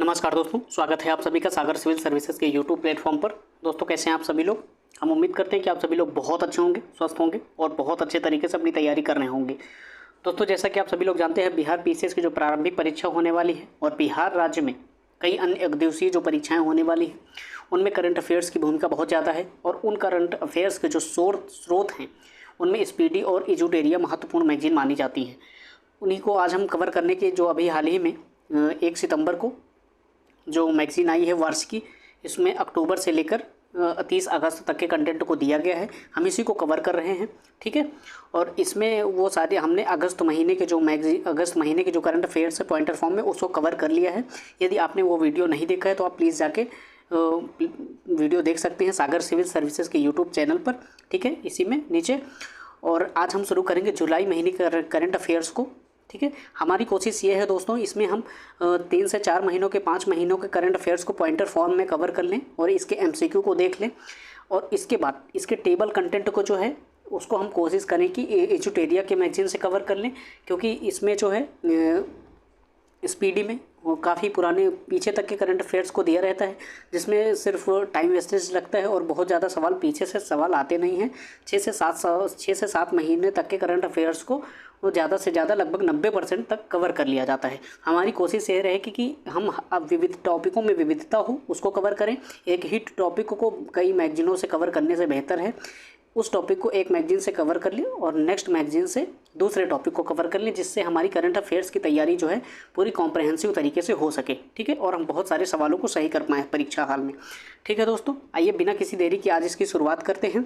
नमस्कार दोस्तों, स्वागत है आप सभी का सागर सिविल सर्विसेज के यूट्यूब प्लेटफॉर्म पर। दोस्तों कैसे हैं आप सभी लोग। हम उम्मीद करते हैं कि आप सभी लोग बहुत अच्छे होंगे, स्वस्थ होंगे और बहुत अच्छे तरीके से अपनी तैयारी कर रहे होंगे। दोस्तों जैसा कि आप सभी लोग जानते हैं, बिहार पीसीएस की जो प्रारंभिक परीक्षा होने वाली है और बिहार राज्य में कई अन्य एकदिवसीय जो परीक्षाएँ होने वाली हैं उनमें करंट अफेयर्स की भूमिका बहुत ज़्यादा है। और उन करंट अफेयर्स के जो स्रोत हैं उनमें स्पीडी और एजुटेरिया महत्वपूर्ण मैगजीन मानी जाती हैं। उन्हीं को आज हम कवर करने के जो अभी हाल ही में 1 सितंबर को जो मैगज़ीन आई है वार्षिकी, इसमें अक्टूबर से लेकर 30 अगस्त तक के कंटेंट को दिया गया है। हम इसी को कवर कर रहे हैं, ठीक है। और इसमें वो सारे हमने अगस्त महीने के जो करंट अफेयर्स है पॉइंटर फॉर्म में उसको कवर कर लिया है। यदि आपने वो वीडियो नहीं देखा है तो आप प्लीज़ जाके वीडियो देख सकते हैं सागर सिविल सर्विसेज के यूट्यूब चैनल पर, ठीक है, इसी में नीचे। और आज हम शुरू करेंगे जुलाई महीने के करंट अफेयर्स को, ठीक है। हमारी कोशिश ये है दोस्तों, इसमें हम 3 से 4 महीनों के 5 महीनों के करंट अफेयर्स को पॉइंटर फॉर्म में कवर कर लें और इसके एमसीक्यू को देख लें। और इसके बाद इसके टेबल कंटेंट को जो है उसको हम कोशिश करें कि एजुटेरिया के मैगजीन से कवर कर लें, क्योंकि इसमें जो है स्पीडी में वो काफ़ी पुराने पीछे तक के करंट अफेयर्स को दिया रहता है, जिसमें सिर्फ टाइम वेस्टेज लगता है और बहुत ज़्यादा सवाल पीछे से सवाल आते नहीं हैं। 6 से 7 महीने तक के करंट अफेयर्स को वो ज़्यादा से ज़्यादा लगभग 90% तक कवर कर लिया जाता है। हमारी कोशिश ये रहेगी कि हम अब विविध टॉपिकों में विविधता हो उसको कवर करें। एक ही टॉपिक को कई मैगजीनों से कवर करने से बेहतर है उस टॉपिक को एक मैगजीन से कवर कर लें और नेक्स्ट मैगजीन से दूसरे टॉपिक को कवर कर लें, जिससे हमारी करंट अफेयर्स की तैयारी जो है पूरी कॉम्प्रहेंसिव तरीके से हो सके, ठीक है। और हम बहुत सारे सवालों को सही कर पाएँ परीक्षा हाल में, ठीक है। दोस्तों आइए बिना किसी देरी के आज इसकी शुरुआत करते हैं।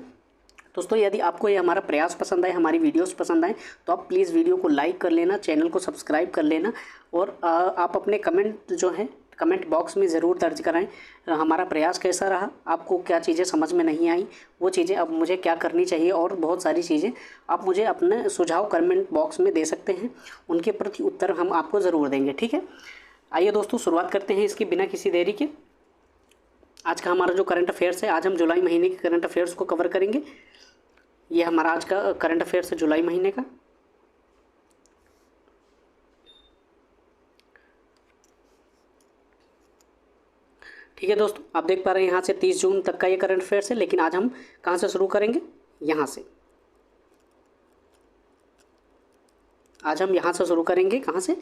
दोस्तों यदि आपको ये हमारा प्रयास पसंद आए, हमारी वीडियोस पसंद आए तो आप प्लीज़ वीडियो को लाइक कर लेना, चैनल को सब्सक्राइब कर लेना और आप अपने कमेंट जो है कमेंट बॉक्स में ज़रूर दर्ज कराएं हमारा प्रयास कैसा रहा, आपको क्या चीज़ें समझ में नहीं आई, वो चीज़ें अब मुझे क्या करनी चाहिए और बहुत सारी चीज़ें आप मुझे अपने सुझाव कमेंट बॉक्स में दे सकते हैं। उनके प्रति उत्तर हम आपको ज़रूर देंगे, ठीक है। आइए दोस्तों शुरुआत करते हैं इसकी बिना किसी देरी के। आज का हमारा जो करंट अफेयर्स है, आज हम जुलाई महीने के करंट अफेयर्स को कवर करेंगे। ये हमारा आज का करंट अफेयर्स है जुलाई महीने का। ठीक है दोस्तों, आप देख पा रहे हैं यहाँ से 30 जून तक का ये करंट अफेयर्स है, लेकिन आज हम कहाँ से शुरू करेंगे, यहाँ से। आज हम यहाँ से शुरू करेंगे, कहाँ से,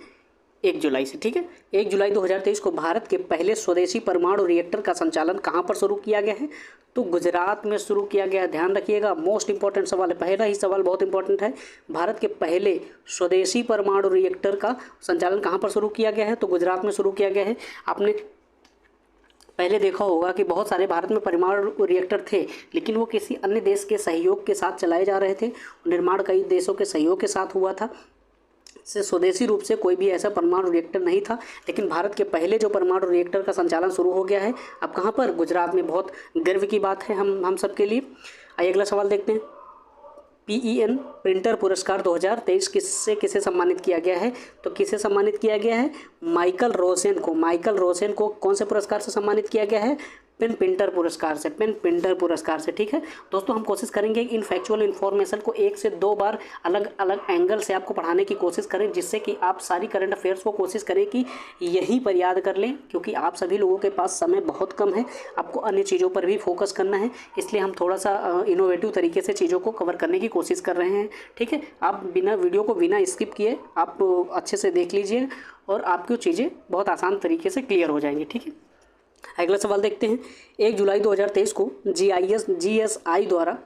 1 जुलाई से, ठीक है। 1 जुलाई 2023 को भारत के पहले स्वदेशी परमाणु रिएक्टर का संचालन कहाँ पर शुरू किया गया है, तो गुजरात में शुरू किया गया। ध्यान रखिएगा, मोस्ट इंपॉर्टेंट सवाल है, पहला ही सवाल बहुत इंपॉर्टेंट है। भारत के पहले स्वदेशी परमाणु रिएक्टर का संचालन कहाँ पर शुरू किया गया है, तो गुजरात में शुरू किया गया है। आपने पहले देखा होगा कि बहुत सारे भारत में परमाणु रिएक्टर थे, लेकिन वो किसी अन्य देश के सहयोग के साथ चलाए जा रहे थे। निर्माण कई देशों के सहयोग के साथ हुआ था, से स्वदेशी रूप से कोई भी ऐसा परमाणु रिएक्टर नहीं था। लेकिन भारत के पहले जो परमाणु रिएक्टर का संचालन शुरू हो गया है, अब कहाँ पर, गुजरात में। बहुत गर्व की बात है हम सब के लिए। आइए अगला सवाल देखते हैं। PEN प्रिंटर पुरस्कार 2023 किसे सम्मानित किया गया है, तो किसे सम्मानित किया गया है, माइकल रोसेन को। माइकल रोसेन को कौन से पुरस्कार से सम्मानित किया गया है, पेन पिंटर पुरस्कार से, पेन पिंटर पुरस्कार से, ठीक है। दोस्तों हम कोशिश करेंगे इन फैक्चुअल इन्फॉर्मेशन को 1 से 2 बार अलग अलग एंगल से आपको पढ़ाने की कोशिश करें, जिससे कि आप सारी करंट अफेयर्स को कोशिश करें कि यहीं पर याद कर लें, क्योंकि आप सभी लोगों के पास समय बहुत कम है, आपको अन्य चीज़ों पर भी फोकस करना है। इसलिए हम थोड़ा सा इनोवेटिव तरीके से चीज़ों को कवर करने की कोशिश कर रहे हैं, ठीक है। आप बिना वीडियो को बिना स्किप किए आप अच्छे से देख लीजिए और आपकी चीज़ें बहुत आसान तरीके से क्लियर हो जाएंगी, ठीक है। अगला सवाल देखते हैं। 1 जुलाई 2023 को GSI द्वारा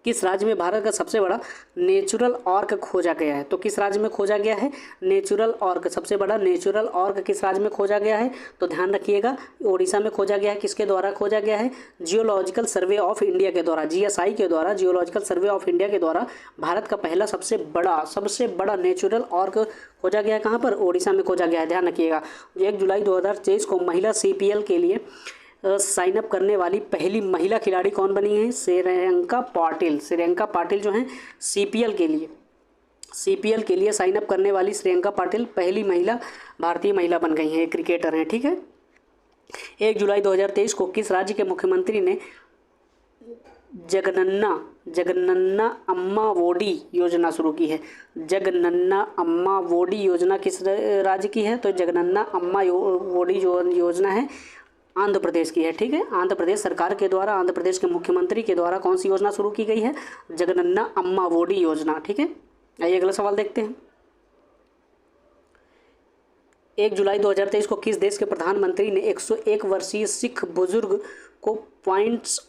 किस राज्य में भारत का सबसे बड़ा नेचुरल ऑर्क खोजा गया है, तो किस राज्य में खोजा गया है, नेचुरल ऑर्क, सबसे बड़ा नेचुरल ऑर्क किस राज्य में खोजा गया है, तो ध्यान रखिएगा उड़ीसा में खोजा गया है। किसके द्वारा खोजा गया है, जियोलॉजिकल सर्वे ऑफ इंडिया के द्वारा, GSI के द्वारा, जियोलॉजिकल सर्वे ऑफ इंडिया के द्वारा भारत का पहला सबसे बड़ा नेचुरल ऑर्क खोजा गया है। कहाँ पर, उड़ीसा में खोजा गया है। ध्यान रखिएगा। 1 जुलाई 2023 को महिला CPL के लिए साइन अप करने वाली पहली महिला खिलाड़ी कौन बनी है, श्रेयंका पाटिल। श्रेयंका पाटिल जो हैं CPL के लिए साइन अप करने वाली श्रेयंका पाटिल पहली महिला भारतीय महिला बन गई हैं, क्रिकेटर हैं, ठीक है। 1 जुलाई 2023 को किस राज्य के मुख्यमंत्री ने जगनन्ना अम्मा वोडी योजना शुरू की है। जगनन्ना अम्मा वोडी योजना किस राज्य की है? तो जगनन्ना अम्मा वोडी योजना है आंध्र प्रदेश की है। ठीक है, आंध्र प्रदेश सरकार के द्वारा, आंध्र प्रदेश के मुख्यमंत्री के द्वारा कौन सी योजना शुरू की गई है? जगनन्ना अम्मा वोडी योजना। ठीक है, आइए अगला सवाल देखते हैं। 1 जुलाई 2023 को किस देश के प्रधानमंत्री ने 101 वर्षीय सिख बुजुर्ग को पॉइंट्स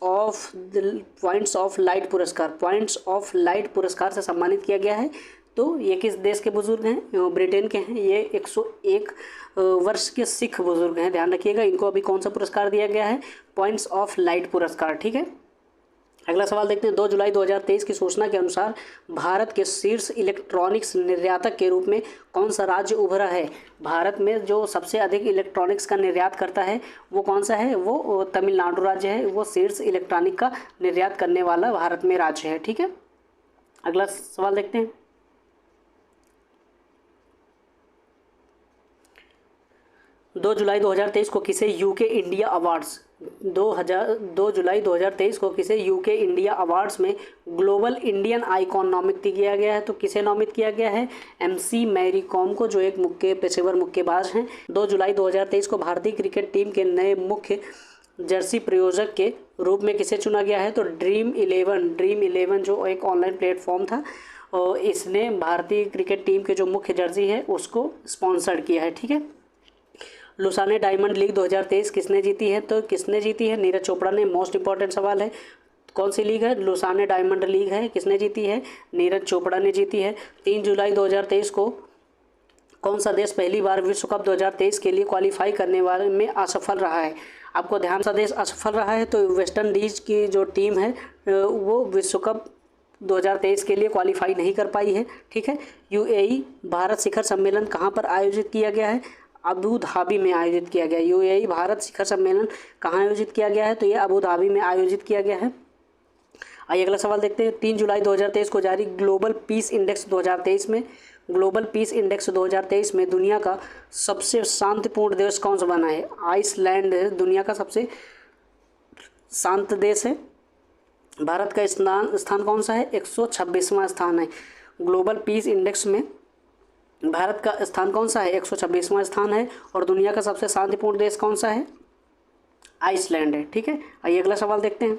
ऑफ लाइट पुरस्कार से सम्मानित किया गया है? तो ये किस देश के बुजुर्ग हैं? ब्रिटेन के हैं। ये 101 वर्ष के सिख बुजुर्ग हैं, ध्यान रखिएगा। इनको अभी कौन सा पुरस्कार दिया गया है? पॉइंट्स ऑफ लाइट पुरस्कार। ठीक है, अगला सवाल देखते हैं। 2 जुलाई 2023 की सूचना के अनुसार भारत के शीर्ष इलेक्ट्रॉनिक्स निर्यातक के रूप में कौन सा राज्य उभरा है? भारत में जो सबसे अधिक इलेक्ट्रॉनिक्स का निर्यात करता है वो कौन सा है? वो तमिलनाडु राज्य है। वो शीर्ष इलेक्ट्रॉनिक का निर्यात करने वाला भारत में राज्य है। ठीक है, अगला सवाल देखते हैं। 2 जुलाई 2023 को किसे यूके इंडिया अवार्ड्स 2 जुलाई 2023 को किसे यूके इंडिया अवार्ड्स में ग्लोबल इंडियन आइकॉन नामित किया गया है? तो किसे नामित किया गया है? MC मैरी कॉम को, जो एक पेशेवर मुक्केबाज हैं। 2 जुलाई 2023 को भारतीय क्रिकेट टीम के नए मुख्य जर्सी प्रायोजक के रूप में किसे चुना गया है? तो ड्रीम 11 जो एक ऑनलाइन प्लेटफॉर्म था और इसने भारतीय क्रिकेट टीम के जो मुख्य जर्सी है उसको स्पॉन्सर किया है। ठीक है, लुसाने डायमंड लीग 2023 किसने जीती है? तो किसने जीती है? नीरज चोपड़ा ने। मोस्ट इंपॉर्टेंट सवाल है, कौन सी लीग है? लुसाने डायमंड लीग है। किसने जीती है? नीरज चोपड़ा ने जीती है। 3 जुलाई 2023 को कौन सा देश पहली बार विश्व कप 2023 के लिए क्वालिफाई करने वाले में असफल रहा है? आपको ध्यान सा देश असफल रहा है तो वेस्ट इंडीज की जो टीम है वो विश्व कप 2023 के लिए क्वालिफाई नहीं कर पाई है। ठीक है, UAE भारत शिखर सम्मेलन कहाँ पर आयोजित किया गया है? अबू धाबी में आयोजित किया गया। UAE भारत शिखर सम्मेलन कहाँ आयोजित किया गया है? तो ये अबू धाबी में आयोजित किया गया है। आइए अगला सवाल देखते हैं। 3 जुलाई 2023 को जारी ग्लोबल पीस इंडेक्स 2023 में दुनिया का सबसे शांतिपूर्ण देश कौन सा बना है? आइसलैंड दुनिया का सबसे शांत देश है। भारत का स्थान कौन सा है? 126वां स्थान है। ग्लोबल पीस इंडेक्स में भारत का स्थान कौन सा है? 126वां स्थान है। और दुनिया का सबसे शांतिपूर्ण देश कौन सा है? आइसलैंड है। ठीक है, आइए अगला सवाल देखते हैं।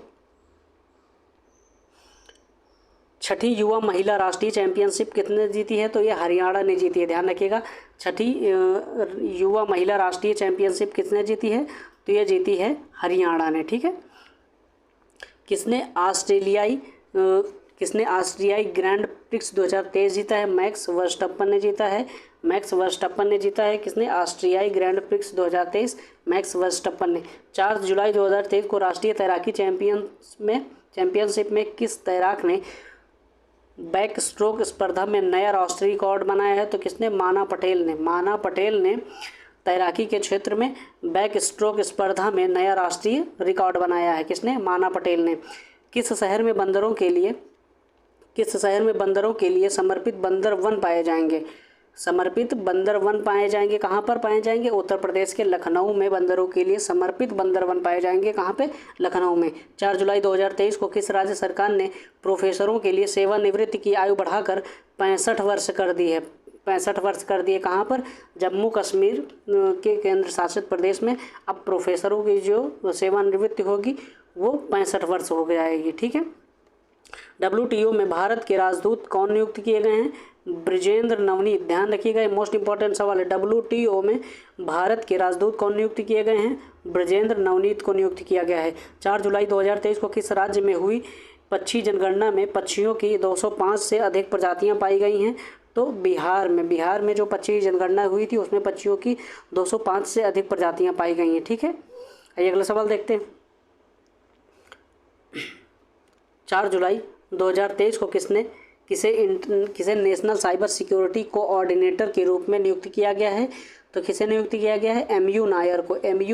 6ठी युवा महिला राष्ट्रीय चैंपियनशिप किसने जीती है? तो ये हरियाणा ने जीती है, ध्यान रखिएगा। 6ठी युवा महिला राष्ट्रीय चैंपियनशिप किसने जीती है? तो ये जीती है हरियाणा ने। ठीक है, किसने ऑस्ट्रियाई ग्रैंड प्रिक्स 2023 जीता है? मैक्स वर्स्टप्पन ने जीता है। किसने ऑस्ट्रियाई ग्रैंड प्रिक्स 2023? मैक्स वर्स्टप्पन ने। 4 जुलाई 2023 को राष्ट्रीय तैराकी चैंपियनशिप में किस तैराक ने बैक स्ट्रोक स्पर्धा में नया राष्ट्रीय रिकॉर्ड बनाया है? तो किसने? माना पटेल ने तैराकी के क्षेत्र में बैक स्ट्रोक स्पर्धा में नया राष्ट्रीय रिकॉर्ड बनाया है। किसने? माना पटेल ने। किस शहर में बंदरों के लिए समर्पित बंदर वन पाए जाएंगे? कहाँ पर पाए जाएंगे? उत्तर प्रदेश के लखनऊ में बंदरों के लिए समर्पित बंदर वन पाए जाएंगे। कहाँ पे? लखनऊ में। 4 जुलाई 2023 को किस राज्य सरकार ने प्रोफेसरों के लिए सेवानिवृत्ति की आयु बढ़ाकर 65 वर्ष कर दी है? 65 वर्ष कर दिए। कहाँ पर? जम्मू कश्मीर के केंद्र शासित प्रदेश में अब प्रोफेसरों की जो सेवानिवृत्ति होगी वो 65 वर्ष हो जाएगी। ठीक है, WTO में भारत के राजदूत कौन नियुक्त किए गए हैं? ब्रिजेंद्र नवनीत। ध्यान रखिएगा, ये मोस्ट इंपॉर्टेंट सवाल है। WTO में भारत के राजदूत कौन नियुक्त किए गए हैं? ब्रिजेंद्र नवनीत को नियुक्त किया गया है। 4 जुलाई 2023 को किस राज्य में हुई पक्षी जनगणना में पक्षियों की 205 से अधिक प्रजातियां पाई गई हैं? तो बिहार में जो पक्षी जनगणना हुई थी उसमें पक्षियों की 205 से अधिक प्रजातियां पाई गई हैं। ठीक है, आइए अगला सवाल देखते हैं। 4 जुलाई 2023 को किसे नेशनल साइबर सिक्योरिटी कोऑर्डिनेटर के रूप में नियुक्त किया गया है? तो किसे नियुक्त किया गया है? MU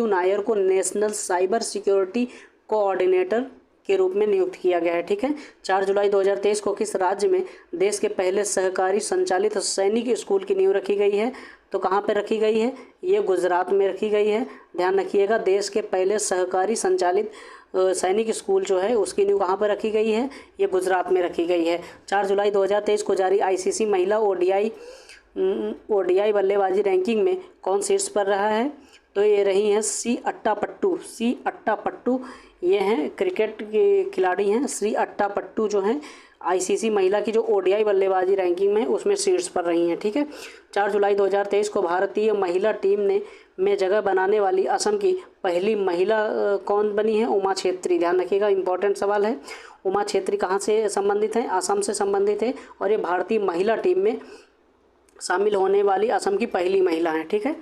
नायर को नेशनल साइबर सिक्योरिटी कोऑर्डिनेटर के रूप में नियुक्त किया गया है। ठीक है, 4 जुलाई 2023 को किस राज्य में देश के पहले सहकारी संचालित सैनिक स्कूल की नींव रखी गई है? तो कहाँ पर रखी गई है? ये गुजरात में रखी गई है। ध्यान रखिएगा, देश के पहले सहकारी संचालित सैनिक स्कूल जो है उसकी नींव कहाँ पर रखी गई है, ये गुजरात में रखी गई है। 4 जुलाई 2023 को जारी आईसीसी महिला ओडीआई बल्लेबाजी रैंकिंग में कौन शीर्ष पर रहा है, तो ये रही हैं सी अट्टापट्टू। ये हैं क्रिकेट के खिलाड़ी हैं श्री अट्टापट्टू जो हैं आईसीसी महिला की जो ओडीआई बल्लेबाजी रैंकिंग में उसमें शीर्ष पर रही हैं। ठीक है। 4 जुलाई 2023 को भारतीय महिला टीम में जगह बनाने वाली असम की पहली महिला कौन बनी है, उमा छेत्री। ध्यान रखिएगा, इंपॉर्टेंट सवाल है। उमा छेत्री कहाँ से संबंधित हैं, असम से संबंधित है और ये भारतीय महिला टीम में शामिल होने वाली असम की पहली महिला हैं। ठीक है।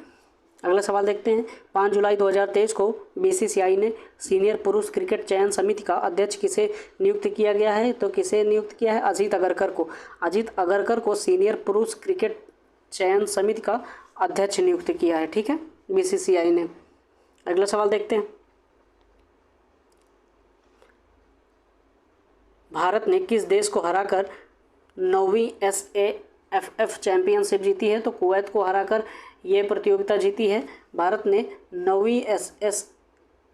अगला सवाल देखते हैं। 5 जुलाई 2023 को बीसीसीआई ने सीनियर पुरुष क्रिकेट चयन समिति का अध्यक्ष किसे नियुक्त किया गया है, तो किसे नियुक्त किया है, अजीत अगरकर को। अजीत अगरकर को सीनियर पुरुष क्रिकेट चयन समिति का अध्यक्ष नियुक्त किया है। ठीक है, बीसीसीआई ने। अगला सवाल देखते हैं। भारत ने किस देश को हराकर 9वीं SAFF चैंपियनशिप जीती है, तो कुवैत को हराकर ये प्रतियोगिता जीती है। भारत ने 9वीं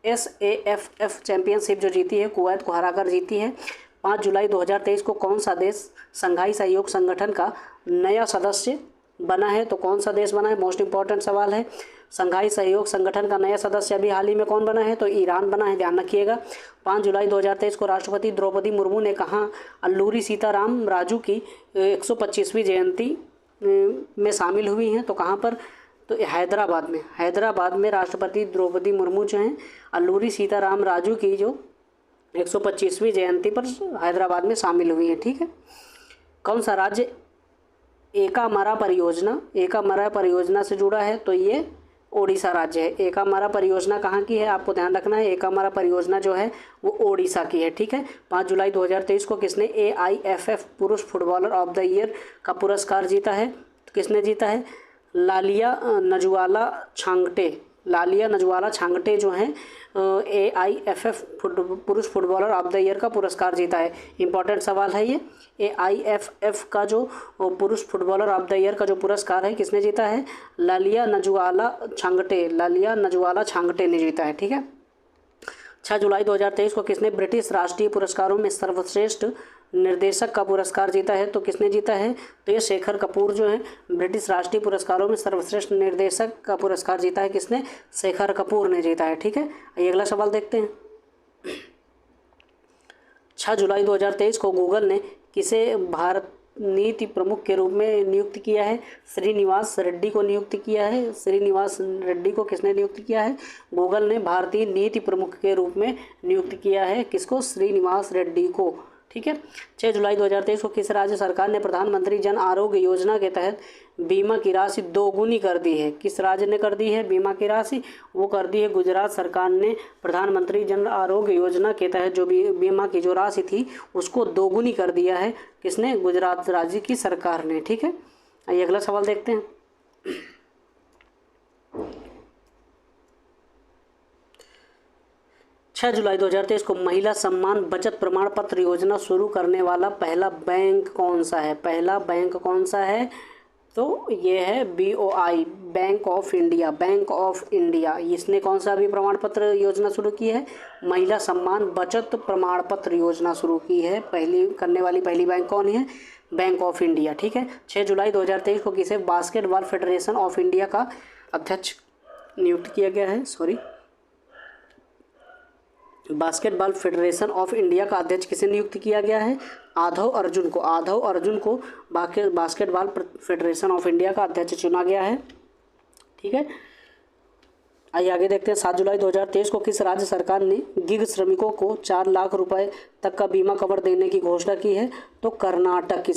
SAFF चैंपियनशिप जो जीती है कुवैत को हराकर जीती है। 5 जुलाई 2023 को कौन सा देश संघाई सहयोग संगठन का नया सदस्य बना है, तो कौन सा देश बना है, मोस्ट इंपॉर्टेंट सवाल है। संघाई सहयोग संगठन का नया सदस्य अभी हाल ही में कौन बना है, तो ईरान बना है। ध्यान रखिएगा। 5 जुलाई 2023 को राष्ट्रपति द्रौपदी मुर्मू ने कहा अल्लूरी सीताराम राजू की 125वीं जयंती में शामिल हुई हैं, तो कहाँ पर, तो हैदराबाद में राष्ट्रपति द्रौपदी मुर्मू जो हैं अल्लूरी सीताराम राजू की जो 125वीं जयंती पर हैदराबाद में शामिल हुई हैं। ठीक है। कौन सा राज्य एकामारा परियोजना से जुड़ा है, तो ये ओडिशा राज्य है। एकामारा परियोजना कहाँ की है, आपको ध्यान रखना है। एकामारा परियोजना जो है वो ओडिशा की है। ठीक है। 5 जुलाई 2023 को किसने AIFF पुरुष फुटबॉलर ऑफ द ईयर का पुरस्कार जीता है, तो किसने जीता है, लालिया नजवाला छांगटे जो हैं AIFF पुरुष फुटबॉलर ऑफ द ईयर का पुरस्कार जीता है। इंपॉर्टेंट सवाल है ये। AIFF का जो पुरुष फुटबॉलर ऑफ द ईयर का जो पुरस्कार है किसने जीता है, लालिया नजवाला छांगटे ने जीता है। ठीक है। 6 जुलाई 2023 को किसने ब्रिटिश राष्ट्रीय पुरस्कारों में सर्वश्रेष्ठ निर्देशक का पुरस्कार जीता है, तो किसने जीता है, तो ये शेखर कपूर जो है ब्रिटिश राष्ट्रीय पुरस्कारों में सर्वश्रेष्ठ निर्देशक का पुरस्कार जीता है। किसने, शेखर कपूर ने जीता है। ठीक है। ये अगला सवाल देखते हैं। 6 जुलाई 2023 को गूगल ने किसे भारत नीति प्रमुख के रूप में नियुक्त किया है, श्रीनिवास रेड्डी को नियुक्त किया है। श्रीनिवास रेड्डी को किसने नियुक्त किया है, गूगल ने भारतीय नीति प्रमुख के रूप में नियुक्त किया है। किसको, श्रीनिवास रेड्डी को। ठीक है। 6 जुलाई 2023 को किस राज्य सरकार ने प्रधानमंत्री जन आरोग्य योजना के तहत बीमा की राशि दोगुनी कर दी है, किस राज्य ने कर दी है बीमा की राशि, वो कर दी है गुजरात सरकार ने। प्रधानमंत्री जन आरोग्य योजना के तहत जो बीमा की जो राशि थी उसको दोगुनी कर दिया है, किसने, गुजरात राज्य की सरकार ने। ठीक है। आइए अगला सवाल देखते हैं। 6 जुलाई 2023 को महिला सम्मान बचत प्रमाण पत्र योजना शुरू करने वाला पहला बैंक कौन सा है, तो ये है BOI, बैंक ऑफ इंडिया। इसने कौन सा भी प्रमाण पत्र योजना शुरू की है, महिला सम्मान बचत प्रमाण पत्र योजना शुरू की है। करने वाली पहली बैंक कौन है, बैंक ऑफ इंडिया। ठीक है। 6 जुलाई 2023 को किसे बास्केटबॉल फेडरेशन ऑफ इंडिया का अध्यक्ष नियुक्त किया गया है, बास्केटबॉल फेडरेशन ऑफ इंडिया का अध्यक्ष किसे नियुक्त किया गया है, आधव अर्जुन को बास्केटबॉल फेडरेशन ऑफ इंडिया का अध्यक्ष चुना गया है। ठीक है। आइए आगे देखते हैं। 7 जुलाई 2023 को किस राज्य सरकार ने गिग श्रमिकों को 4 लाख रुपए तक का बीमा कवर देने की घोषणा की है, तो कर्नाटक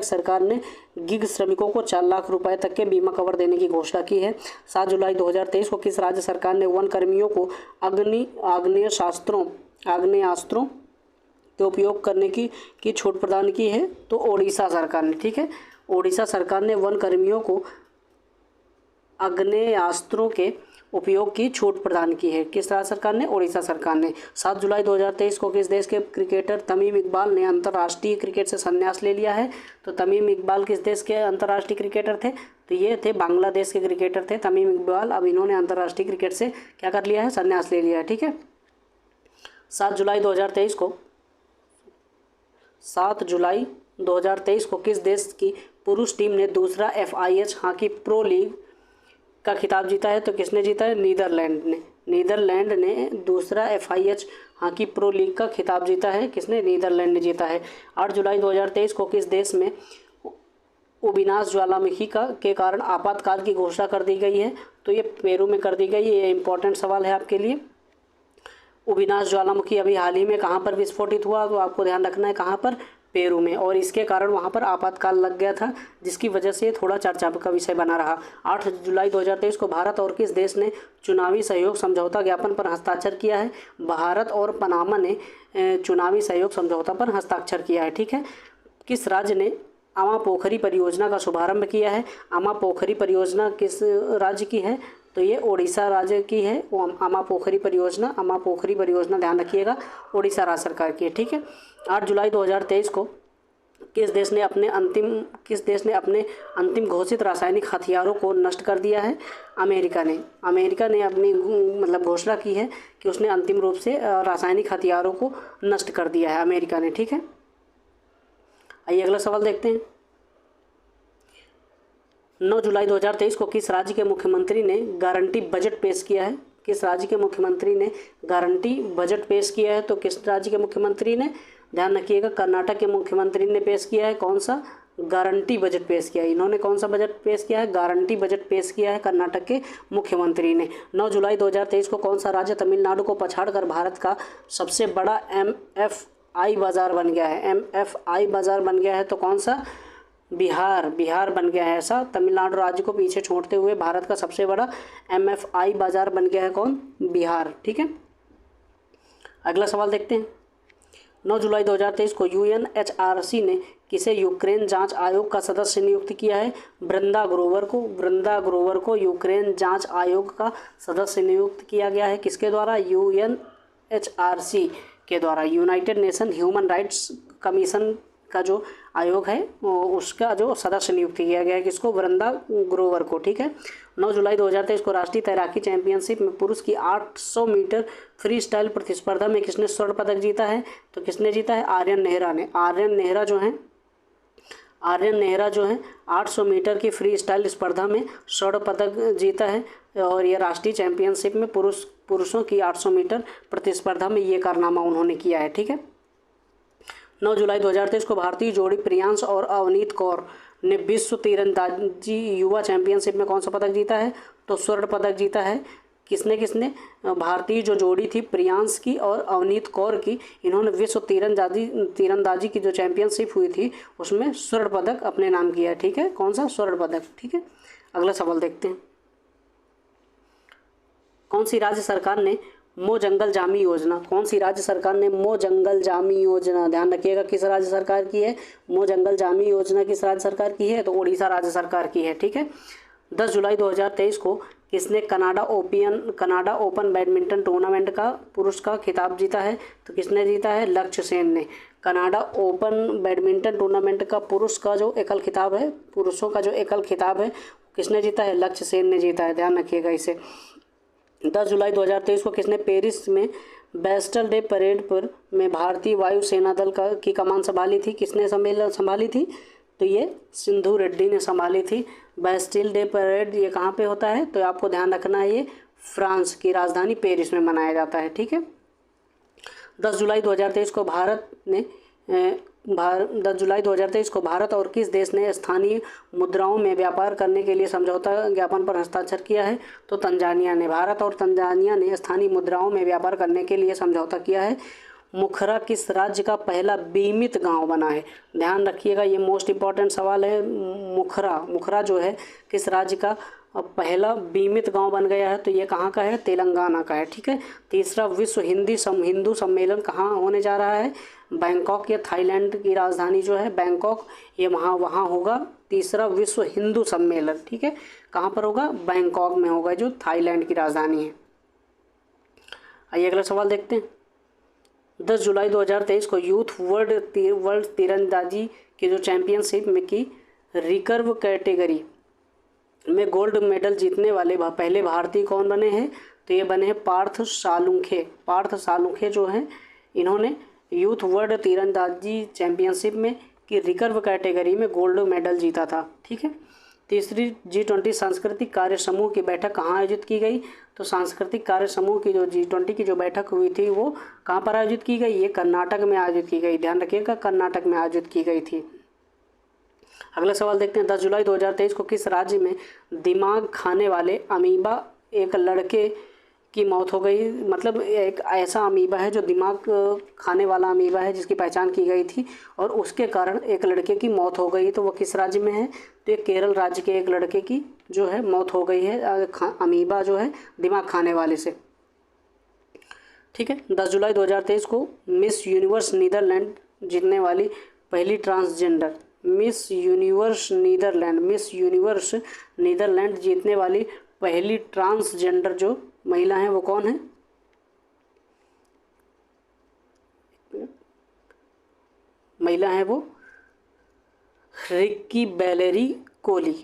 सरकार ने गिग श्रमिकों को 4 लाख रुपए तक के बीमा कवर देने की घोषणा की है। 7 जुलाई 2023 को किस राज्य सरकार ने वन कर्मियों को आग्नेयास्त्रों के उपयोग करने की छूट प्रदान की है, तो ओडिशा सरकार ने। ठीक है। ओडिशा सरकार ने वन कर्मियों को आग्नेयास्त्रों के उपयोग की छूट प्रदान की है। किस राज्य सरकार ने, ओडिशा सरकार ने। 7 जुलाई 2023 को किस देश के क्रिकेटर तमीम इकबाल ने अंतर्राष्ट्रीय क्रिकेट से संन्यास ले लिया है, तो तमीम इकबाल किस देश के अंतर्राष्ट्रीय क्रिकेटर थे, तो ये थे बांग्लादेश के क्रिकेटर थे तमीम इकबाल। अब इन्होंने अंतर्राष्ट्रीय क्रिकेट से क्या कर लिया है, संन्यास ले लिया है। ठीक है। 7 जुलाई 2023 को 7 जुलाई 2023 को किस देश की पुरुष टीम ने दूसरा FIH हॉकी प्रो लीग का खिताब जीता है? तो किसने जीता है? नीदरलैंड ने। नीदरलैंड ने दूसरा FIH हॉकी प्रो लीग का खिताब जीता है। किसने? नीदरलैंड ने जीता है। 8 जुलाई 2023 को किस देश में उबिनास ज्वालामुखी के कारण आपातकाल की घोषणा कर दी गई है? तो ये पेरू में कर दी गई है। ये इंपॉर्टेंट सवाल है आपके लिए। उबिनास ज्वालामुखी अभी हाल ही में कहाँ पर विस्फोटित हुआ? तो आपको ध्यान रखना है कहाँ पर? पेरू में। और इसके कारण वहाँ पर आपातकाल लग गया था, जिसकी वजह से थोड़ा चर्चा का विषय बना रहा। 8 जुलाई 2023 को भारत और किस देश ने चुनावी सहयोग समझौता ज्ञापन पर हस्ताक्षर किया है? भारत और पनामा ने चुनावी सहयोग समझौता पर हस्ताक्षर किया है। ठीक है। किस राज्य ने आमा पोखरी परियोजना का शुभारंभ किया है? आमा पोखरी परियोजना किस राज्य की है? तो ये ओडिशा राज्य की है। आमा पोखरी परियोजना ध्यान रखिएगा, ओडिशा राज्य सरकार की है। ठीक है। 8 जुलाई 2023 को किस देश ने अपने अंतिम घोषित रासायनिक हथियारों को नष्ट कर दिया है? अमेरिका ने अपनी घोषणा की है कि उसने अंतिम रूप से रासायनिक हथियारों को नष्ट कर दिया है, अमेरिका ने। ठीक है। आइए अगला सवाल देखते हैं। 9 जुलाई 2023 को किस राज्य के मुख्यमंत्री ने गारंटी बजट पेश किया है? किस राज्य के मुख्यमंत्री ने गारंटी बजट पेश किया है? तो किस राज्य के मुख्यमंत्री ने? ध्यान रखिएगा, कर्नाटक के मुख्यमंत्री ने पेश किया है। कौन सा? गारंटी बजट पेश किया है। इन्होंने कौन सा बजट पेश किया है? गारंटी बजट पेश किया है कर्नाटक के मुख्यमंत्री ने। 9 जुलाई 2023 को कौन सा राज्य तमिलनाडु को पछाड़कर भारत का सबसे बड़ा MFI बाज़ार बन गया है? MFI बाज़ार बन गया है। तो कौन सा? बिहार बन गया है। ऐसा तमिलनाडु राज्य को पीछे छोड़ते हुए भारत का सबसे बड़ा MFI बाज़ार बन गया है। कौन? बिहार। ठीक है। अगला सवाल देखते हैं। 9 जुलाई 2023 को UNHRC ने किसे यूक्रेन जांच आयोग का सदस्य नियुक्त किया है? वृंदा ग्रोवर को यूक्रेन जांच आयोग का सदस्य नियुक्त किया गया है। किसके द्वारा? UNHRC के द्वारा। United nation human rights commission का जो आयोग है उसका जो सदस्य नियुक्त किया गया है। किसको? वृंदा ग्रोवर को। ठीक है। 9 जुलाई 2023 को राष्ट्रीय तैराकी चैंपियनशिप में पुरुष की 800 मीटर फ्री स्टाइल प्रतिस्पर्धा में किसने स्वर्ण पदक जीता है? तो किसने जीता है? आर्यन नेहरा ने। आर्यन नेहरा जो है 800 मीटर की फ्री स्टाइल स्पर्धा में स्वर्ण पदक जीता है। और ये राष्ट्रीय चैंपियनशिप में पुरुषों की 800 मीटर प्रतिस्पर्धा में ये कारनामा उन्होंने किया है। ठीक है। 9 जुलाई 2023 को भारतीय जोड़ी प्रियांश और अवनीत कौर ने विश्व तीरंदाजी युवा चैंपियनशिप में कौन सा पदक जीता है? तो स्वर्ण पदक जीता है। किसने? भारतीय जो जोड़ी थी प्रियांश की और अवनीत कौर की, इन्होंने विश्व तीरंदाजी की जो चैंपियनशिप हुई थी उसमें स्वर्ण पदक अपने नाम किया है। ठीक है। कौन सा? स्वर्ण पदक। ठीक है। अगला सवाल देखते हैं। कौन सी राज्य सरकार ने मो जंगल जामी योजना ध्यान रखिएगा किस राज्य सरकार की है? मो जंगल जामी योजना किस राज्य सरकार की है? तो ओडिशा राज्य सरकार की है। ठीक है। 10 जुलाई 2023 को किसने कनाडा ओपन बैडमिंटन टूर्नामेंट का पुरुष का खिताब जीता है? तो किसने जीता है? लक्ष्य सेन ने। कनाडा ओपन बैडमिंटन टूर्नामेंट का पुरुषों का जो एकल खिताब है किसने जीता है? लक्ष्य सेन ने जीता है। ध्यान रखिएगा इसे। 10 जुलाई 2023 को किसने पेरिस में बेस्टल डे परेड पर में भारतीय वायु सेना दल की कमान संभाली थी? किसने संभाली थी? तो ये सिंधु रेड्डी ने संभाली थी। बेस्टिल डे परेड ये कहाँ पे होता है? तो आपको ध्यान रखना है, ये फ्रांस की राजधानी पेरिस में मनाया जाता है। ठीक है। 10 जुलाई 2023 को भारत और किस देश ने स्थानीय मुद्राओं में व्यापार करने के लिए समझौता ज्ञापन पर हस्ताक्षर किया है? तो तंजानिया ने। भारत और तंजानिया ने स्थानीय मुद्राओं में व्यापार करने के लिए समझौता किया है। मुखरा किस राज्य का पहला बीमित गांव बना है? ध्यान रखिएगा, ये मोस्ट इम्पॉर्टेंट सवाल है। मुखरा जो है किस राज्य का पहला बीमित गांव बन गया है? तो ये कहाँ का है? तेलंगाना का है। ठीक है। तीसरा विश्व हिंदू सम्मेलन कहाँ होने जा रहा है? बैंकॉक। ये थाईलैंड की राजधानी जो है बैंकॉक, ये वहाँ होगा तीसरा विश्व हिंदू सम्मेलन। ठीक है। कहाँ पर होगा? बैंकॉक में होगा, जो थाईलैंड की राजधानी है। आइए अगला सवाल देखते हैं। 10 जुलाई 2023 को यूथ वर्ल्ड तीरंदाजी की जो चैंपियनशिप में की रिकर्व कैटेगरी में गोल्ड मेडल जीतने वाले पहले भारतीय कौन बने हैं? तो ये बने हैं पार्थ सालुंखे। पार्थ सालुंखे जो हैं इन्होंने यूथ वर्ल्ड तीरंदाजी चैंपियनशिप में की रिकर्व कैटेगरी में गोल्ड मेडल जीता था। ठीक है। तीसरी G20 सांस्कृतिक कार्य समूह की बैठक कहाँ आयोजित की गई? तो सांस्कृतिक कार्य समूह की जो G20 की जो बैठक हुई थी वो कहाँ पर आयोजित की गई? ये कर्नाटक में आयोजित की गई। ध्यान रखिएगा, कर्नाटक में आयोजित की गई थी। अगला सवाल देखते हैं, 10 जुलाई 2023 को किस राज्य में दिमाग खाने वाले अमीबा एक लड़के की मौत हो गई? मतलब एक ऐसा अमीबा है जो दिमाग खाने वाला अमीबा है जिसकी पहचान की गई थी और उसके कारण एक लड़के की मौत हो गई। तो वो किस राज्य में है? तो ये केरल राज्य के एक लड़के की जो है मौत हो गई है अमीबा जो है दिमाग खाने वाले से। ठीक है। 10 जुलाई 2023 को मिस यूनिवर्स नीदरलैंड जीतने वाली पहली ट्रांसजेंडर, मिस यूनिवर्स नीदरलैंड जीतने वाली पहली ट्रांसजेंडर जो महिला है वो कौन है? महिला है वो रिक्की बैलेरी कोली।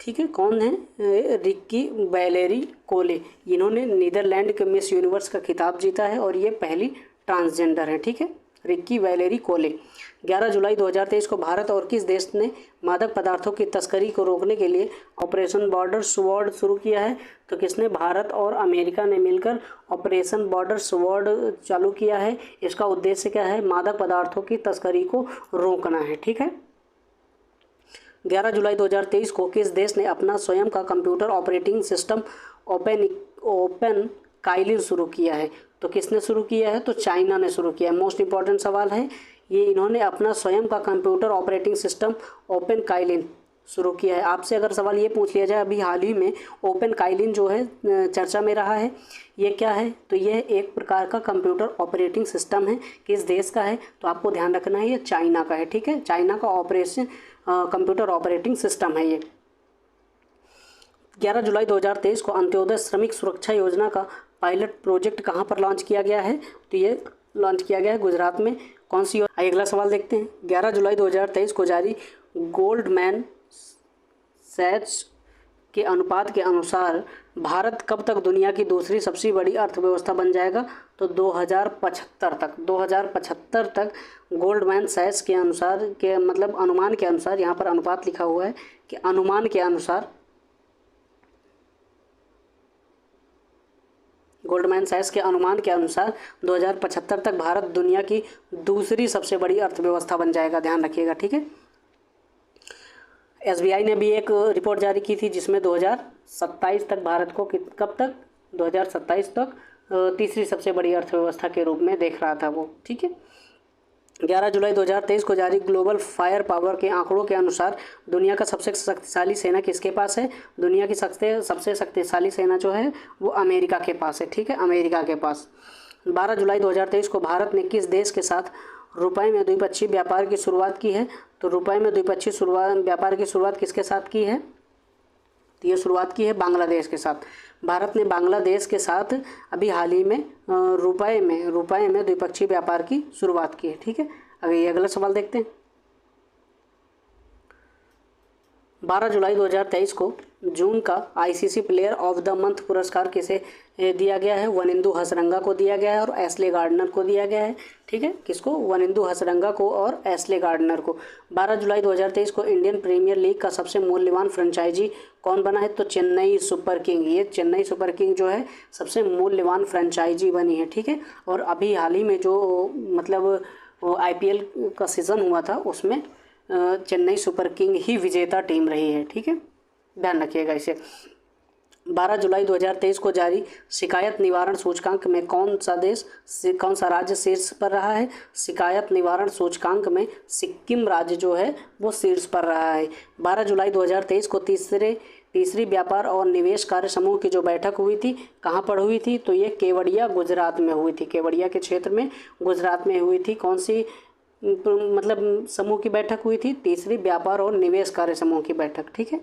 ठीक है, कौन है? रिक्की बैलेरी कोले। इन्होंने नीदरलैंड के मिस यूनिवर्स का खिताब जीता है और ये पहली ट्रांसजेंडर है। ठीक है, रिक्की बैलेरी कोले। 11 जुलाई 2023 को भारत और किस देश ने मादक पदार्थों की तस्करी को रोकने के लिए ऑपरेशन बॉर्डर स्वॉर्ड शुरू किया है? तो किसने? भारत और अमेरिका ने मिलकर ऑपरेशन बॉर्डर स्वॉर्ड चालू किया है। इसका उद्देश्य क्या है? मादक पदार्थों की तस्करी को रोकना है। ठीक है। 11 जुलाई 2023 को किस देश ने अपना स्वयं का computer operating system open Kaelin शुरू किया है? तो किसने शुरू किया है? तो चाइना ने शुरू किया है। मोस्ट इंपॉर्टेंट सवाल है ये, इन्होंने अपना स्वयं का computer operating system open Kaelin शुरू किया है। आपसे अगर सवाल ये पूछ लिया जाए अभी हाल ही में ओपन काइलिन जो है चर्चा में रहा है, ये क्या है? तो यह एक प्रकार का कंप्यूटर ऑपरेटिंग सिस्टम है। किस देश का है? तो आपको ध्यान रखना है ये चाइना का है। ठीक है, चाइना का कंप्यूटर ऑपरेटिंग सिस्टम है ये। 11 जुलाई 2023 को अंत्योदय श्रमिक सुरक्षा योजना का पायलट प्रोजेक्ट कहाँ पर लॉन्च किया गया है? तो ये लॉन्च किया गया है गुजरात में। कौन सी? अगला सवाल देखते हैं। 11 जुलाई 2023 को जारी गोल्डमैन सैच्स के अनुपात के अनुसार भारत कब तक दुनिया की दूसरी सबसे बड़ी अर्थव्यवस्था बन जाएगा? तो 2075 तक गोल्डमैन सैच्स के अनुसार के मतलब अनुमान के अनुसार, यहाँ पर अनुपात लिखा हुआ है कि अनुमान के अनुसार गोल्डमैन सैच्स के अनुमान के अनुसार 2075 तक भारत दुनिया की दूसरी सबसे बड़ी अर्थव्यवस्था बन जाएगा। ध्यान रखिएगा। ठीक है। SBI ने भी एक रिपोर्ट जारी की थी जिसमें 2027 तक भारत को कब तक? 2027 तक तीसरी सबसे बड़ी अर्थव्यवस्था के रूप में देख रहा था वो। ठीक है। 11 जुलाई 2023 को जारी ग्लोबल फायर पावर के आंकड़ों के अनुसार दुनिया का सबसे शक्तिशाली सेना किसके पास है? दुनिया की सबसे शक्तिशाली सेना जो है वो अमेरिका के पास है। ठीक है, अमेरिका के पास। 12 जुलाई 2023 को भारत ने किस देश के साथ रुपये में द्विपक्षीय व्यापार की शुरुआत की है? तो रुपये में द्विपक्षीय व्यापार की शुरुआत किसके साथ की है? तो ये शुरुआत की है बांग्लादेश के साथ। भारत ने बांग्लादेश के साथ अभी हाल ही में रुपये में द्विपक्षीय व्यापार की शुरुआत की है। ठीक है। अगर ये अगला सवाल देखते हैं। 12 जुलाई 2023 को जून का ICC player of the month पुरस्कार किसे दिया गया है? वनिंदु हसरंगा को दिया गया है और एस्ले गार्डनर को दिया गया है। ठीक है, किसको? वनिंदु हसरंगा को और एस्ले गार्डनर को। 12 जुलाई 2023 को इंडियन प्रीमियर लीग का सबसे मूल्यवान फ्रेंचाइजी कौन बना है? तो चेन्नई सुपर किंग। ये चेन्नई सुपर किंग जो है सबसे मूल्यवान फ्रेंचाइजी बनी है। ठीक है, और अभी हाल ही में जो मतलब IPL का सीज़न हुआ था उसमें चेन्नई सुपर किंग ही विजेता टीम रही है। ठीक है, ध्यान रखिएगा इसे। 12 जुलाई 2023 को जारी शिकायत निवारण सूचकांक में कौन सा राज्य शीर्ष पर रहा है? शिकायत निवारण सूचकांक में सिक्किम राज्य जो है वो शीर्ष पर रहा है। 12 जुलाई 2023 को तीसरी व्यापार और निवेश कार्य समूह की जो बैठक हुई थी कहाँ पर हुई थी? तो ये केवड़िया गुजरात में हुई थी। केवड़िया के क्षेत्र में गुजरात में हुई थी। कौन सी मतलब समूह की बैठक हुई थी? तीसरी व्यापार और निवेश कार्य समूह की बैठक। ठीक है,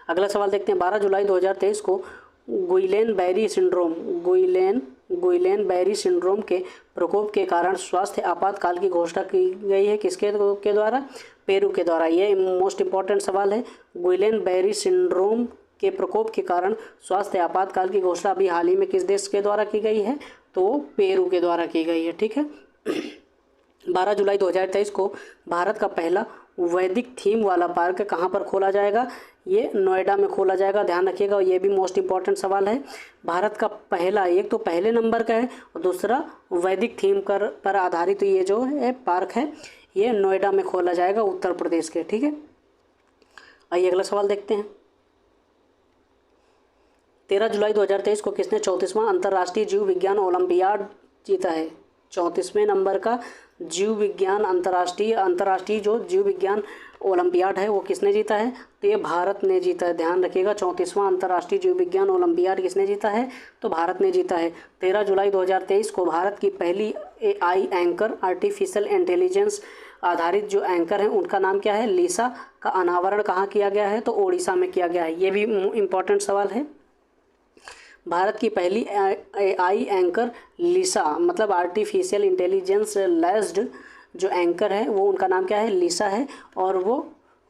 अगला सवाल देखते हैं। 12 जुलाई 2023 को गुइलेन बैरी सिंड्रोम के प्रकोप के कारण स्वास्थ्य आपातकाल की घोषणा की गई है। किसके के द्वारा? पेरू के द्वारा। ये मोस्ट इंपॉर्टेंट सवाल है। गुइलेन बैरी सिंड्रोम के प्रकोप के कारण स्वास्थ्य आपातकाल की घोषणा अभी हाल ही में किस देश के द्वारा की गई है? तो पेरू के द्वारा की गई है। ठीक है। 12 जुलाई 2023 को भारत का पहला वैदिक थीम वाला पार्क कहाँ पर खोला जाएगा? ये नोएडा में खोला जाएगा, ध्यान रखिएगा। ये भी मोस्ट इंपॉर्टेंट सवाल है। भारत का पहला, एक तो पहले नंबर का है और दूसरा वैदिक थीम पर आधारित ये जो है पार्क है, ये नोएडा में खोला जाएगा, उत्तर प्रदेश के। ठीक है। आइए अगला सवाल देखते हैं। 13 जुलाई 2023 को किसने 34वां अंतर्राष्ट्रीय जीव विज्ञान ओलंपियाड जीता है? 34वें नंबर का जीव विज्ञान अंतर्राष्ट्रीय जो जीव विज्ञान ओलंपियाड है वो किसने जीता है? तो ये भारत ने जीता है। ध्यान रखिएगा, 34वां अंतर्राष्ट्रीय जीव विज्ञान ओलंपियाड किसने जीता है? तो भारत ने जीता है। 13 जुलाई 2023 को भारत की पहली AI एंकर, आर्टिफिशियल इंटेलिजेंस आधारित जो एंकर हैं उनका नाम क्या है? लिसा का अनावरण कहाँ किया गया है? तो ओडिशा में किया गया है। ये भी इम्पोर्टेंट सवाल है। भारत की पहली AI एंकर लिसा, मतलब आर्टिफिशियल इंटेलिजेंस लेस्ड जो एंकर है वो उनका नाम क्या है? लिसा है। और वो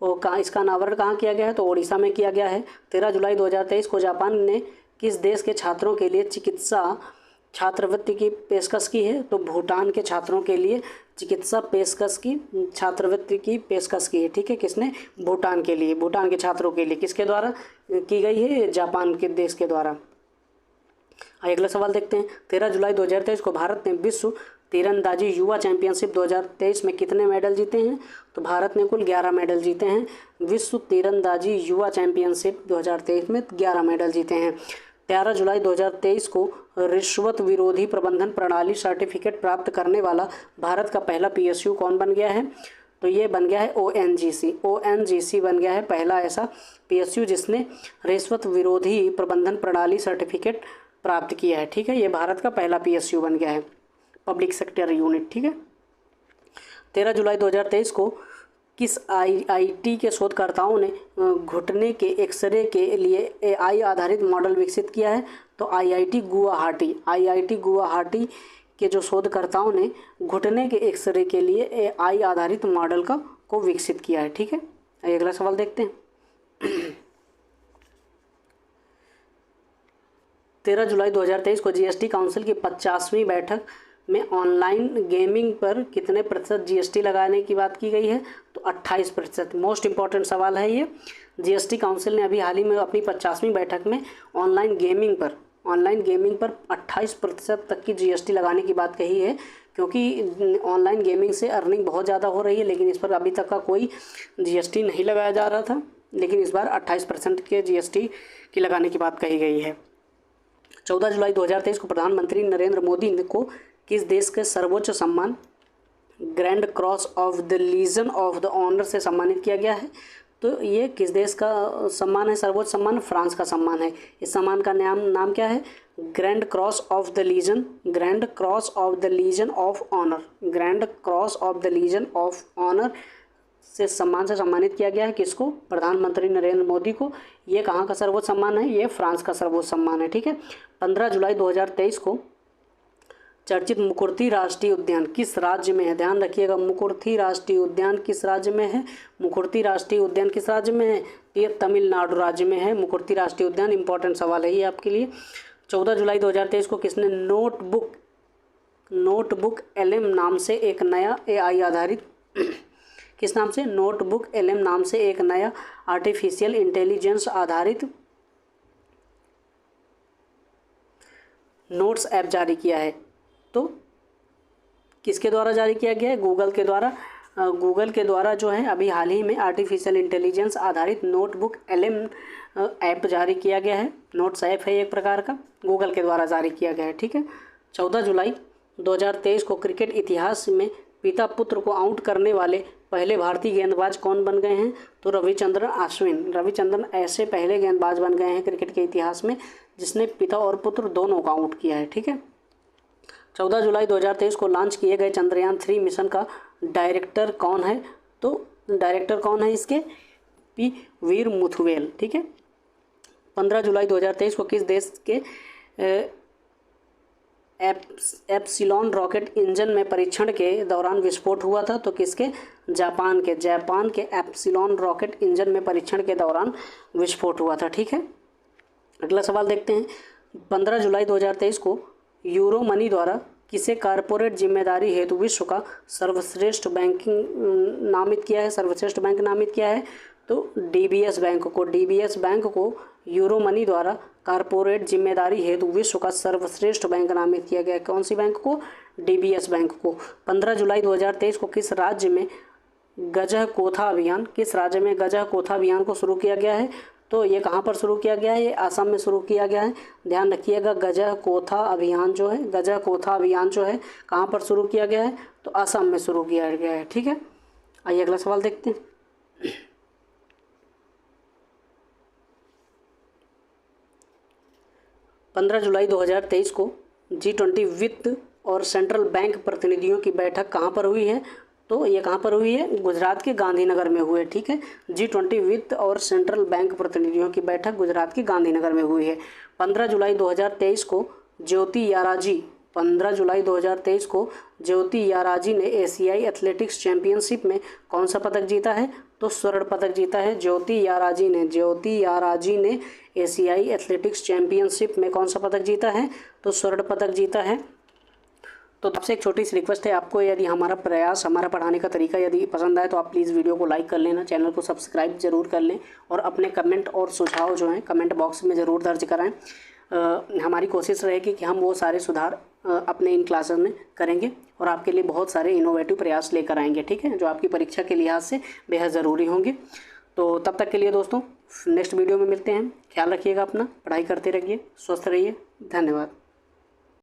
कहाँ, इसका अनावरण कहाँ किया गया है? तो ओडिशा में किया गया है। 13 जुलाई 2023 को जापान ने किस देश के छात्रों के लिए चिकित्सा छात्रवृत्ति की पेशकश की है? तो भूटान के छात्रों के लिए चिकित्सा छात्रवृत्ति की पेशकश की है। ठीक है। किसने? भूटान के लिए, भूटान के छात्रों के लिए। किसके द्वारा की गई है? जापान के देश के द्वारा। अगला सवाल देखते हैं। 13 जुलाई 2023 को भारत ने विश्व तीरंदाजी युवा चैंपियनशिप 2023 में कितने मेडल जीते हैं? तो भारत ने कुल 11 मेडल जीते हैं। विश्व तीरंदाजी युवा चैंपियनशिप 2023 में 11 मेडल जीते हैं। 13 जुलाई 2023 को रिश्वत विरोधी प्रबंधन प्रणाली सर्टिफिकेट प्राप्त करने वाला भारत का पहला PSU कौन बन गया है? तो ये बन गया है ONGC बन गया है पहला ऐसा PSU जिसने रिश्वत विरोधी प्रबंधन प्रणाली सर्टिफिकेट प्राप्त किया है। ठीक है। ये भारत का पहला PSU बन गया है, पब्लिक सेक्टर यूनिट। ठीक है। 13 जुलाई 2023 को किस IIT के शोधकर्ताओं ने घुटने के एक्सरे के लिए AI आधारित मॉडल विकसित किया है? तो IIT गुवाहाटी के जो शोधकर्ताओं ने घुटने के एक्सरे के लिए AI आधारित मॉडल को विकसित किया है। ठीक है। अगला सवाल देखते हैं। 13 जुलाई 2023 को GST काउंसिल की 50वीं बैठक में ऑनलाइन गेमिंग पर कितने प्रतिशत GST लगाने की बात की गई है? तो 28%। मोस्ट इंपॉर्टेंट सवाल है ये। GST काउंसिल ने अभी हाल ही में अपनी 50वीं बैठक में ऑनलाइन गेमिंग पर 28% तक की GST लगाने की बात कही है, क्योंकि ऑनलाइन गेमिंग से अर्निंग बहुत ज़्यादा हो रही है, लेकिन इस पर अभी तक का कोई GST नहीं लगाया जा रहा था, लेकिन इस बार 28% के GST की लगाने की बात कही गई है। 14 जुलाई 2023 को प्रधानमंत्री नरेंद्र मोदी को किस देश के सर्वोच्च सम्मान Grand Cross of the Legion of the Honour से सम्मानित किया गया है? तो ये किस देश का सम्मान है? सर्वोच्च सम्मान फ्रांस का सम्मान है। इस सम्मान का नाम क्या है? Grand Cross of the Legion of Honour से सम्मानित किया गया है। किसको? प्रधानमंत्री नरेंद्र मोदी को। ये कहाँ का सर्वोच्च सम्मान है? ये फ्रांस का सर्वोच्च सम्मान है। ठीक है। 15 जुलाई 2023 को चर्चित मुकुर्ती राष्ट्रीय उद्यान किस राज्य में है? ध्यान रखिएगा, मुकुर्ती राष्ट्रीय उद्यान किस राज्य में है? मुकुर्ती राष्ट्रीय उद्यान किस राज्य में है? ये तमिलनाडु राज्य में है मुकुर्ती राष्ट्रीय उद्यान। इंपॉर्टेंट सवाल है ये आपके लिए। 14 जुलाई 2023 को किसने नोटबुक LM नाम से एक नया AI आधारित किस नाम से? नोटबुक LM नाम से एक नया आर्टिफिशियल इंटेलिजेंस आधारित नोट्स ऐप जारी किया है। तो किसके द्वारा जारी किया गया है? गूगल के द्वारा जो है अभी हाल ही में आर्टिफिशियल इंटेलिजेंस आधारित नोटबुक LM ऐप जारी किया गया है। नोट्स ऐप है एक प्रकार का, गूगल के द्वारा जारी किया गया है। ठीक है। 14 जुलाई 2023 को क्रिकेट इतिहास में पिता पुत्र को आउट करने वाले पहले भारतीय गेंदबाज कौन बन गए हैं? तो रविचंद्रन अश्विन। रविचंद्रन ऐसे पहले गेंदबाज बन गए हैं क्रिकेट के इतिहास में जिसने पिता और पुत्र दोनों को आउट किया है। ठीक है। 14 जुलाई 2023 को लॉन्च किए गए चंद्रयान 3 मिशन का डायरेक्टर कौन है? तो डायरेक्टर कौन है इसके? P वीर मुथुवेल। ठीक है। 15 जुलाई 2023 को किस देश के एप्सिलॉन रॉकेट इंजन में परीक्षण के दौरान विस्फोट हुआ था? तो किसके? जापान के एप्सिलॉन रॉकेट इंजन में परीक्षण के दौरान विस्फोट हुआ था। ठीक है, अगला सवाल देखते हैं। 15 जुलाई 2023 को यूरो मनी द्वारा किसे कारपोरेट जिम्मेदारी हेतु विश्व का सर्वश्रेष्ठ बैंकिंग नामित किया है? सर्वश्रेष्ठ बैंक नामित किया है तो डीबीएस बैंक को यूरो मनी द्वारा कारपोरेट जिम्मेदारी हेतु विश्व का सर्वश्रेष्ठ बैंक नामित किया गया। कौन सी बैंक को? डीबीएस बैंक को। 15 जुलाई 2023 को किस राज्य में गजह कोथा अभियान को शुरू किया गया है? तो ये कहाँ पर शुरू किया गया है? ये आसाम में शुरू किया गया है। ध्यान रखिएगा, गजह कोथा अभियान जो है कहाँ पर शुरू किया गया है? तो आसाम में शुरू किया गया है। ठीक है, आइए अगला सवाल देखते हैं। 15 जुलाई 2023 को G20 वित्त और सेंट्रल बैंक प्रतिनिधियों की बैठक कहाँ पर हुई है? तो ये कहाँ पर हुई है? गुजरात के गांधीनगर में हुई है। ठीक है, G20 वित्त और सेंट्रल बैंक प्रतिनिधियों की बैठक गुजरात के गांधीनगर में हुई है। 15 जुलाई 2023 को ज्योति याराजी ने एशियाई एथलेटिक्स चैंपियनशिप में कौन सा पदक जीता है? तो स्वर्ण पदक जीता है। ज्योति याराजी ने एशियाई एथलेटिक्स चैंपियनशिप में कौन सा पदक जीता है? तो स्वर्ण पदक जीता है। तो आपसे एक छोटी सी रिक्वेस्ट है, आपको यदि हमारा पढ़ाने का तरीका यदि पसंद आए तो आप प्लीज़ वीडियो को लाइक कर लेना, चैनल को सब्सक्राइब जरूर कर लें और अपने कमेंट और सुझाव जो हैं कमेंट बॉक्स में ज़रूर दर्ज कराएं। हमारी कोशिश रहेगी कि हम वो सारे सुधार अपने इन क्लासेस में करेंगे और आपके लिए बहुत सारे इनोवेटिव प्रयास लेकर आएंगे। ठीक है, जो आपकी परीक्षा के लिहाज से बेहद ज़रूरी होंगे। तो तब तक के लिए दोस्तों नेक्स्ट वीडियो में मिलते हैं। ख्याल रखिएगा अपना, पढ़ाई करते रहिए, स्वस्थ रहिए। धन्यवाद।